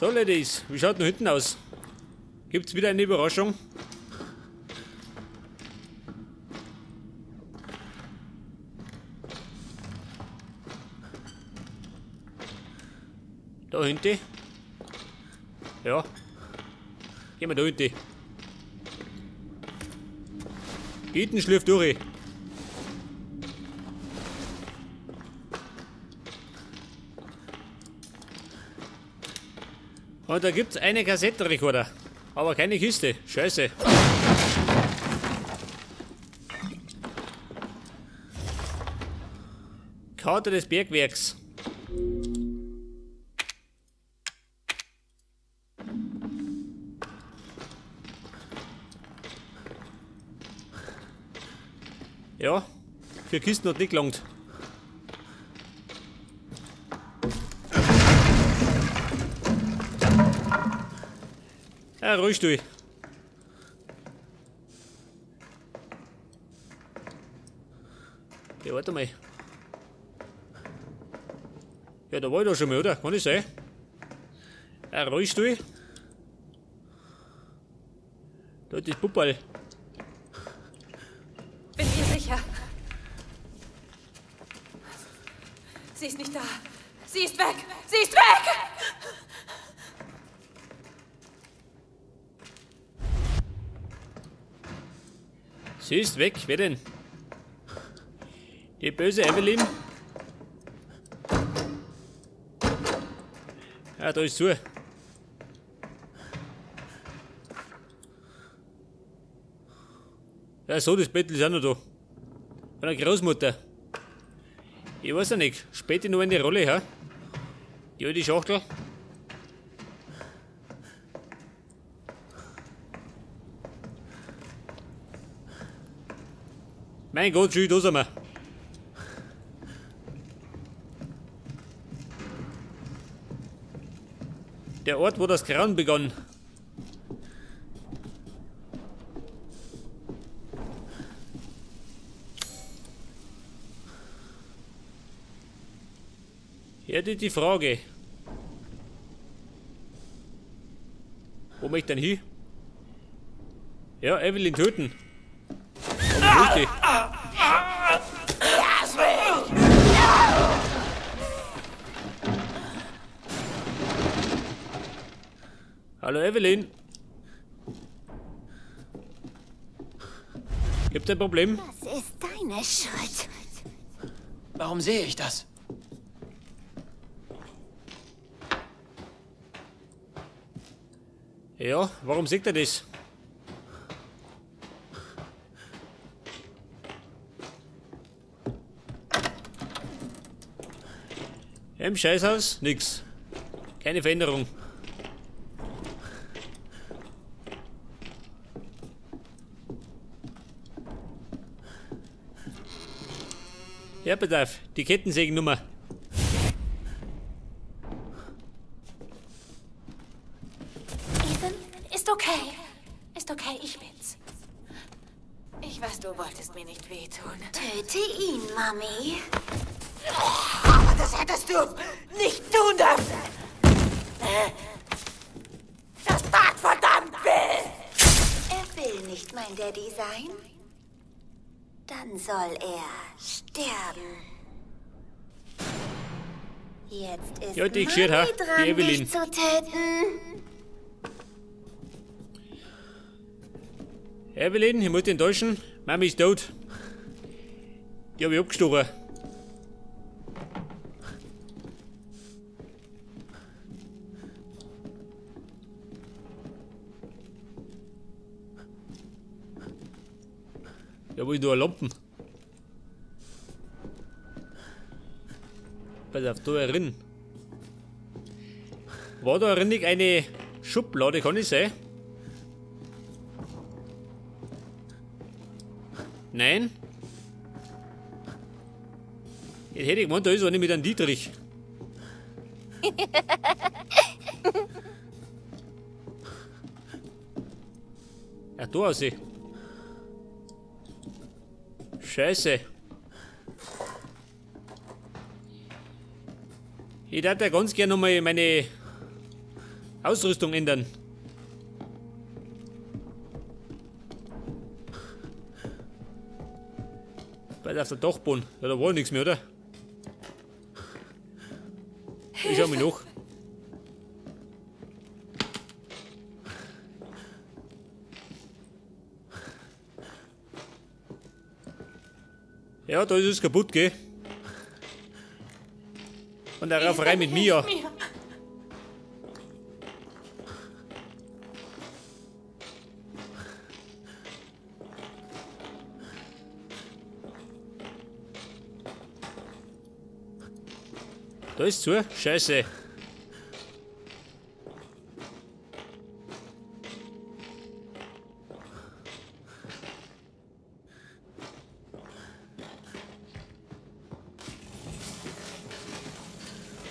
So, Ladies, wie schaut denn hinten aus? Gibt's wieder eine Überraschung? Da hinten? Ja. Gehen wir da hinten. Ethan schläft durch. Und da gibt's eine Kassettenrekorder. Aber keine Kiste. Scheiße. Karte des Bergwerks. Ja, für Kisten hat nicht gelangt. Ja, ruhig du. Ja, warte mal. Ja, da war ich doch schon mal, oder? Kann ich sein? Ja, ruhig du. Da ist das Puppal. Bin mir sicher. Sie ist nicht da. Sie ist weg. Sie ist weg! Sie ist weg. Wer denn? Die böse Evelyn? Ja, da ist zu. Ja, so, das Bettel ist auch noch da. Von der Großmutter. Ich weiß ja nicht. Später noch eine Rolle, ha? Die alte Schachtel. Mein Gott, schön, da sind wir. Der Ort, wo das Grauen begann. Ja, die Frage. Wo möchte ich denn hin? Ja, Evelyn töten. Aber richtig. Hallo Evelyn. Gibt's ein Problem? Das ist deine Schuld. Warum sehe ich das? Ja, warum sieht er das? Im Scheißhaus? Nix. Keine Veränderung. Ja, Bedarf. Die Kettensägennummer. Ethan, ist okay. Ist okay, ich bin's. Ich weiß, du wolltest mir nicht wehtun. Töte ihn, Mami. Aber das hättest du nicht tun dürfen. Das tat verdammt weh. Er will nicht mein Daddy sein. Dann soll er sterben. Jetzt ist Ja, die gescheit, ha? Mami Die dran, Evelyn. dich zu töten. Evelyn, ich muss dich enttäuschen. Mami ist tot. Die hab ich abgestochen. Ja, wo ist da ein Lampen? Pass auf, da herin. War da herin eine Schublade, kann ich sein? Nein? Jetzt hätte ich gemeint, da ist eine mit einem Dietrich. Ja, da aus. Scheiße. Ich hätte ja ganz gerne nochmal meine Ausrüstung ändern. Bei auf der Dachboden. Ja, da war nichts mehr, oder? Ich schau mich noch. Ja, da ist es kaputt, gell? Und der Rauferei mit Mia. Da ist zu. Scheiße.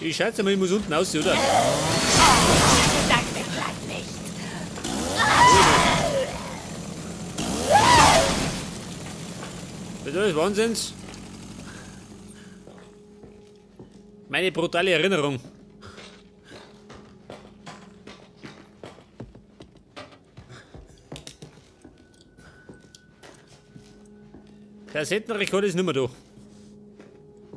Ich schätze mal, ich muss unten raus, oder? Sag mir grad nicht. Das ist Wahnsinns. Meine brutale Erinnerung. Kassettenrekord ist nicht mehr da.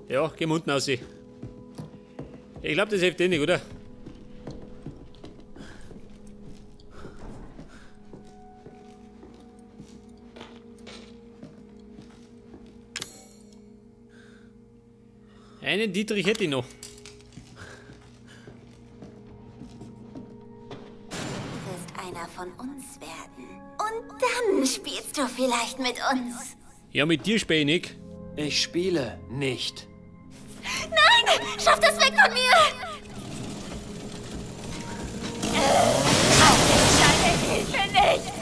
Ja, gehen wir unten raus. Ich glaube, das hilft eh nicht, oder? Einen Dietrich hätte ich noch. Du wirst einer von uns werden. Und dann spielst du vielleicht mit uns. Ja, mit dir spiele ich nicht. Ich spiele nicht. Nein! Schaff das weg von mir! Hilfe nicht!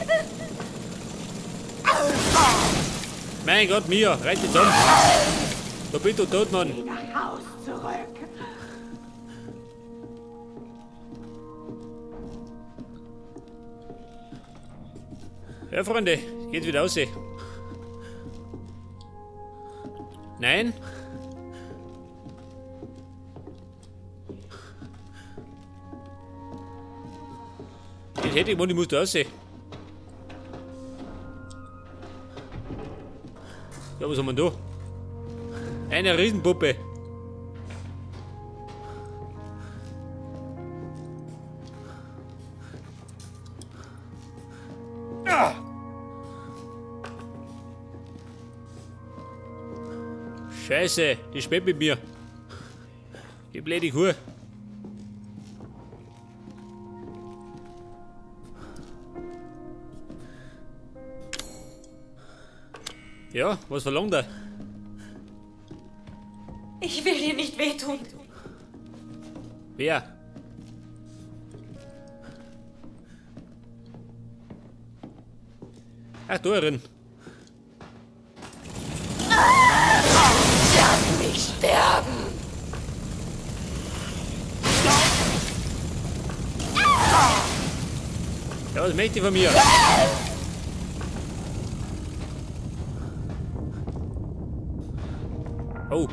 Mein Gott, Mia, reit dich um. Da bist du tot, Mann. Nach Haus zurück. Ja, Freunde, geht wieder aus. Nein? Das hätte ich mal, ich muss da raus. Ja, was haben wir da? Eine Riesenpuppe. Ah! Scheiße, die spielt mit mir. Die blöde Kuh. Ja, was verlangt er? Ich will dir nicht wehtun. Wer? Ach, da drin. Lass mich sterben! Ja, was möchte ich von mir? Oh.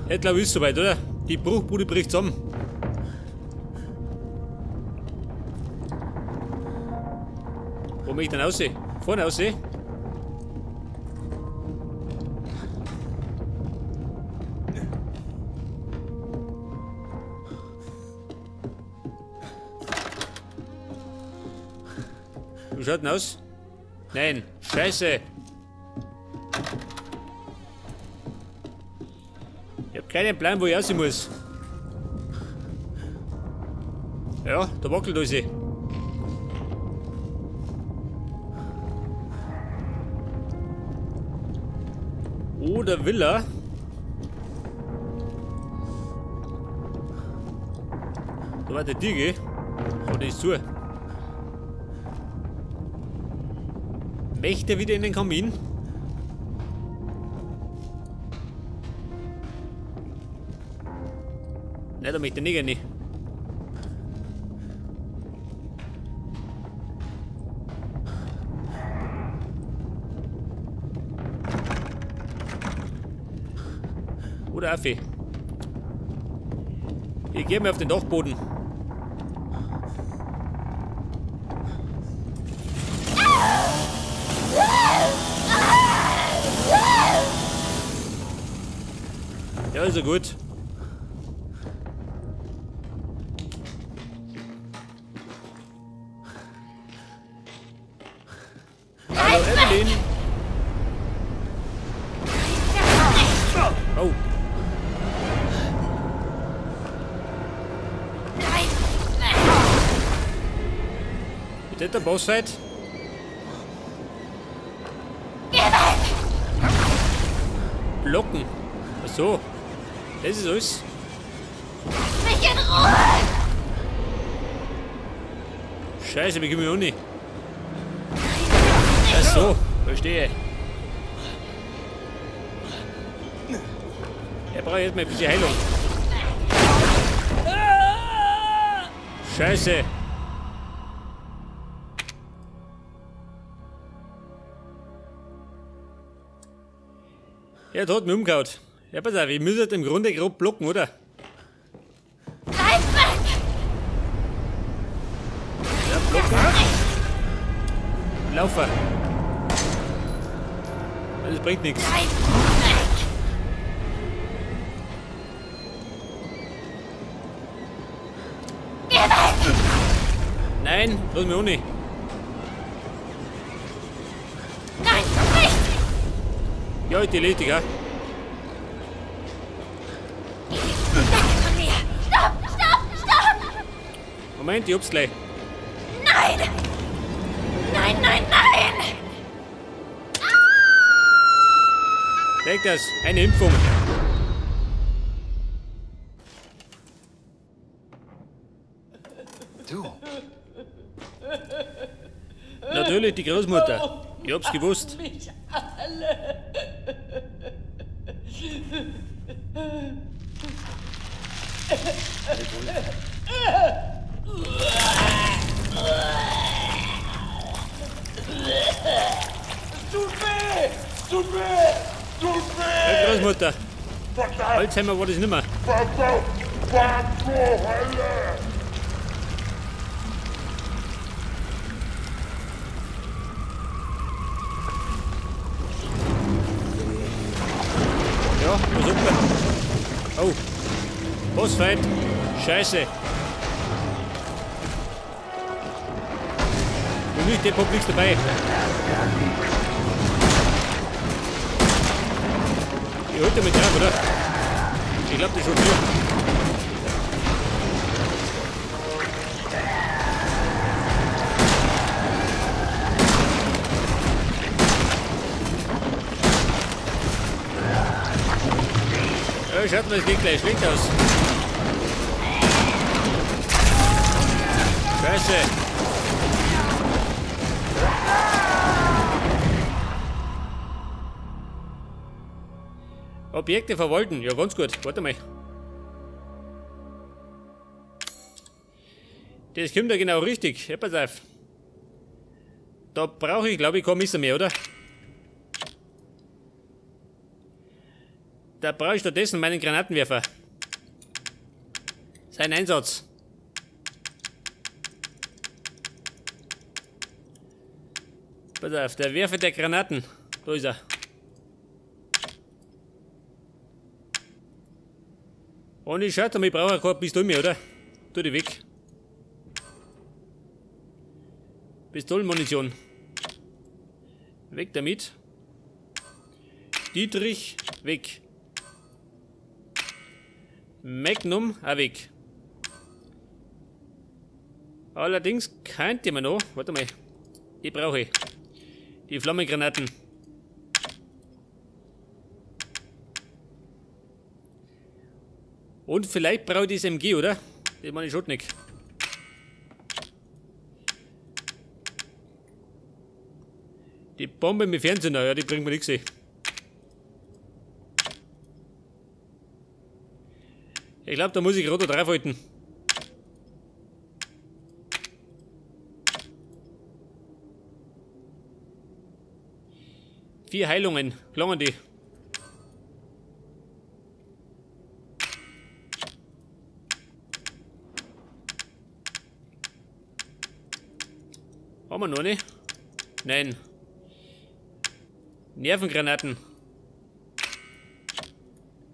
Jetzt glaube ich ist soweit, oder? Die Bruchbude bricht zusammen. Wo möchte ich denn aussehen? Vorne aussehen? Wie schaut denn aus? Nein, scheiße. Ich hab keinen Plan, wo ich raus muss. Ja, da wackelt alles. Oder will er? Da war der Tür, gell? Aber die ist zu. Möchte er wieder in den Kamin? Nein, da möchte er nicht rein. Oder Affe. Ich gehe mal auf den Dachboden. Ja, also gut. Hallo Evelyn. Oh. Ist das der Bossfight? Blocken. Ach so. Das ist alles. Mich in Ruhe! Scheiße, wie gehen wir auch nicht? Ach so, verstehe. Er braucht jetzt mal ein bisschen Heilung. Scheiße. Er hat mich umgehauen. Ja, pass auf, ich muss halt im Grunde grob blocken, oder? Bleib weg! Ja, blocken. Laufen. Das bringt nichts. Bleib weg! Geh weg! Nein, lass mich auch nicht. Nein, nicht! Ja, die Leute, gell? Weg von mir! Stopp, stopp, stopp! Moment, ich hab's gleich. Nein! Nein, nein, nein! Leg das, eine Impfung. Du, Natürlich die Großmutter. Ich hab's gewusst. Ja, Großmutter. Alzheimer war das nimmer. Ja, was super. Oh. Bossfight. Scheiße. Und nicht der Publik dabei. Ich halte mit drauf, oder? Ich glaube, das ist schon viel. Ja, schaut mal, es geht gleich schlecht aus. Scheiße. Objekte verwalten. Ja, ganz gut. Warte mal. Das kommt ja genau richtig. Ja, pass auf. Da brauche ich, glaube ich, kein Messer mehr, oder? Da brauche ich stattdessen meinen Granatenwerfer. Sein Einsatz. Pass auf, der Werfer der Granaten. Da ist er. Und ich schaue, ich brauche keine Pistole mehr, oder? Tu die weg. Pistolenmunition. Weg damit. Dietrich, weg. Magnum, auch weg. Allerdings könnte man noch, warte mal, die brauche ich. Die Flammengranaten. Und vielleicht brauche ich das MG, oder? Das meine ich schon nicht. Die Bombe mit Fernseher, ja, die bringt mir nichts. Ich glaube, da muss ich gerade draufhalten. Vier Heilungen, klangen die. Haben wir noch nicht? Nein. Nervengranaten.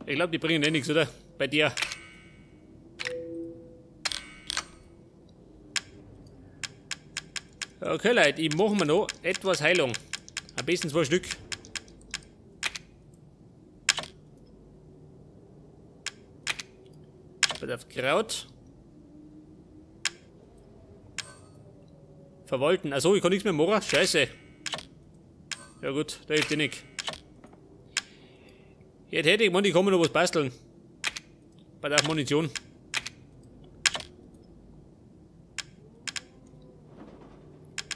Ich glaube, die bringen eh nichts, oder? Bei dir. Okay, Leute, ich mache mir noch etwas Heilung. Am besten 2 Stück. Bei der Kraut. Verwalten. Achso, ich kann nichts mehr machen. Scheiße. Ja gut, da hilft dir nicht. Jetzt hätte ich gemeint, ich kann mir noch was basteln. Bei der Munition.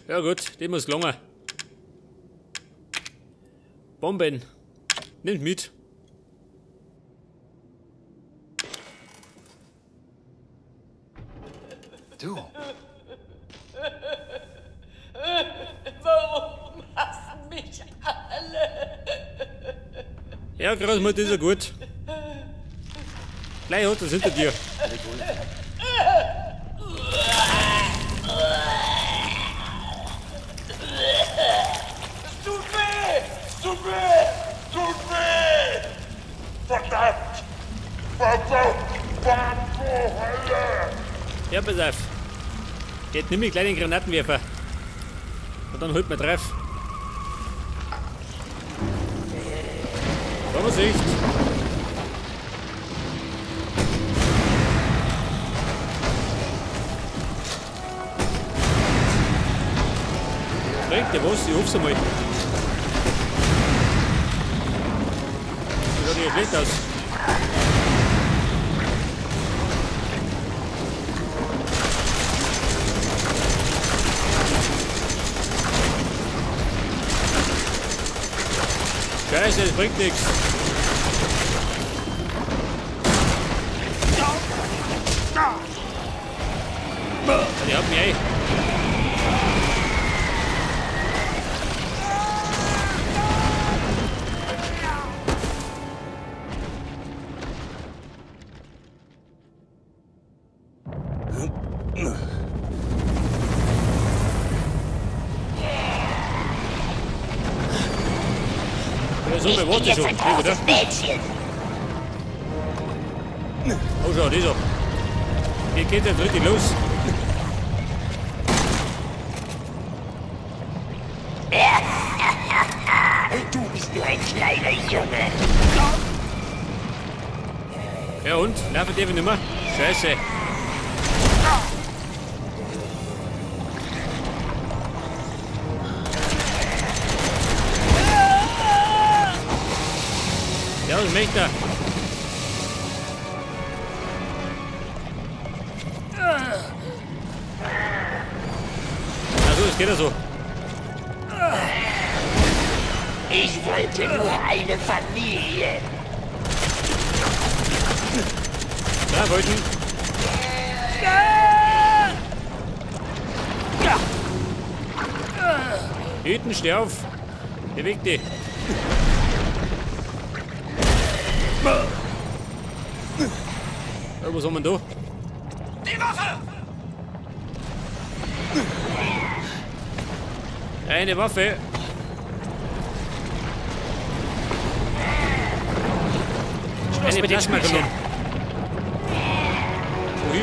Ja gut, das muss gelingen. Bomben. Nimmt mit. Du, Warum hassen mich alle? Ja, Großmutter, ist ja gut. Gleich hat das hinter dir. Es tut weh! Es tut weh! Es tut weh! Verdammt! Verdammt! Was zur Hölle! Ja, pass auf. Jetzt nimm ich gleich den Granatenwerfer. Und dann holt man drauf. Vorsicht! Bringt dir was? Ich hoff's einmal. Schaut ja schlecht aus. Scheiße, das bringt nichts. Die haben mich ein. Ja, so, wer wartet schon? Hier wieder. Oh, schau, dieser. Hier geht jetzt richtig los. Du bist nur ein kleiner Junge. Ja und? Laufen die nicht mehr? Scheiße. Ja, was möchte er? Also, das geht ja so. Ich wollte nur eine Familie. Da wollten. Hüten, steh auf. Beweg dich. Ja, was haben wir da? Die Waffe! Eine Waffe. Eine Plasmakanone. Ui.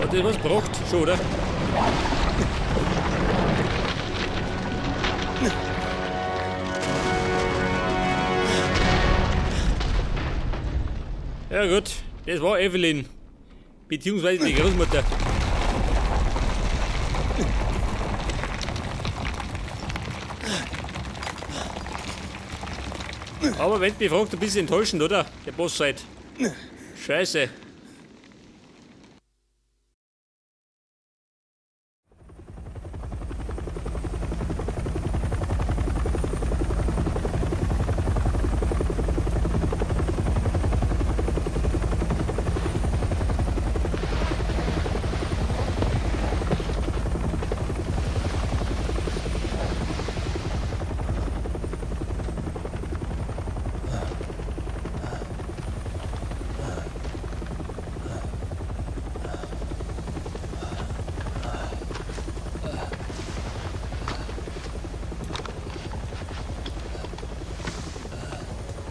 Hat das was gebracht? Schon, oder? Ja gut, das war Evelyn. Beziehungsweise die Großmutter. Aber wenn du mich fragst, ein bisschen enttäuschend, oder? Der Bossfight. Scheiße.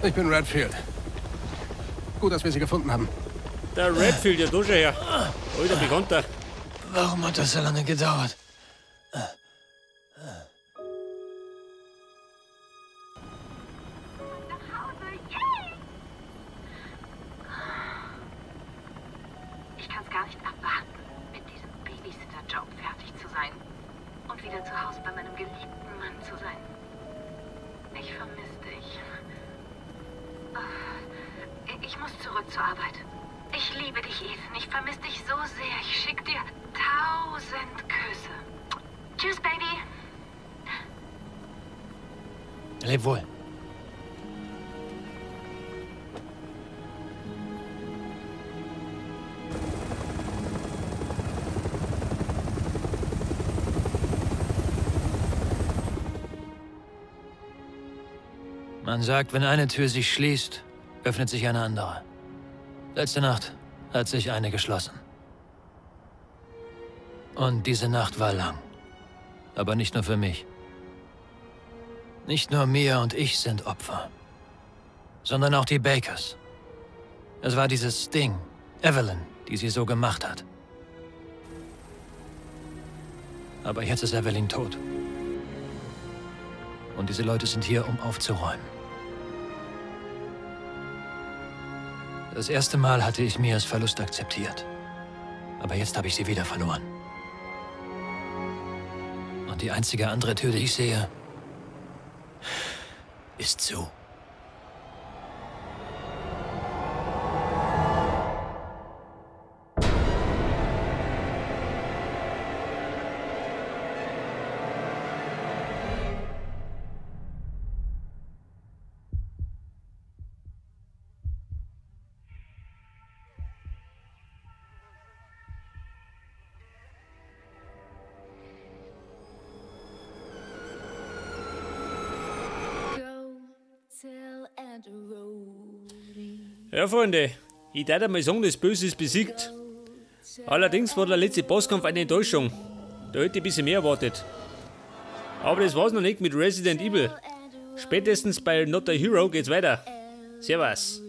Ich bin Redfield. Gut, dass wir sie gefunden haben. Der Redfield, ja, da schon her. Alter Bekannter. Warum hat das so lange gedauert? Ich kann's gar nicht abwarten, mit diesem Babysitter-Job fertig zu sein. Und wieder zu Hause bei meinem geliebten Mann zu sein. Ich vermisse dich. Ich muss zurück zur Arbeit. Ich liebe dich, Ethan. Ich vermisse dich so sehr. Ich schicke dir 1000 Küsse. Tschüss, Baby. Leb wohl. Man sagt, wenn eine Tür sich schließt, öffnet sich eine andere. Letzte Nacht hat sich eine geschlossen. Und diese Nacht war lang. Aber nicht nur für mich. Nicht nur Mia und ich sind Opfer, sondern auch die Bakers. Es war dieses Ding, Evelyn, die sie so gemacht hat. Aber jetzt ist Evelyn tot. Und diese Leute sind hier, um aufzuräumen. Das erste Mal hatte ich Mias Verlust akzeptiert. Aber jetzt habe ich sie wieder verloren. Und die einzige andere Tür, die ich sehe, ist zu. Ja, Freunde, ich darf mal sagen, das Böse ist besiegt. Allerdings war der letzte Bosskampf eine Enttäuschung. Da hätte ich ein bisschen mehr erwartet. Aber das war's noch nicht mit Resident Evil. Spätestens bei Not a Hero geht's weiter. Servus.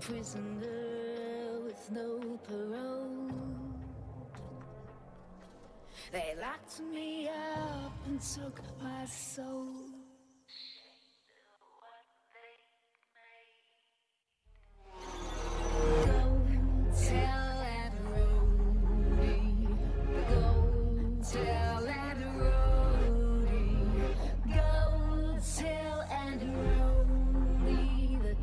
Prisoner with no parole. They locked me up and took my soul. Go tell that roadie. Go tell that roadie. Go tell that roadie that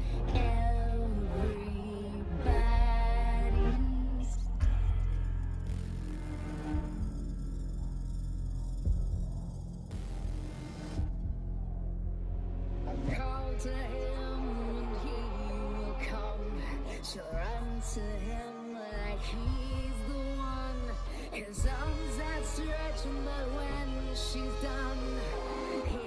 to him and he will come. She'll run to him like he's the one. His arms outstretched, but when she's done, he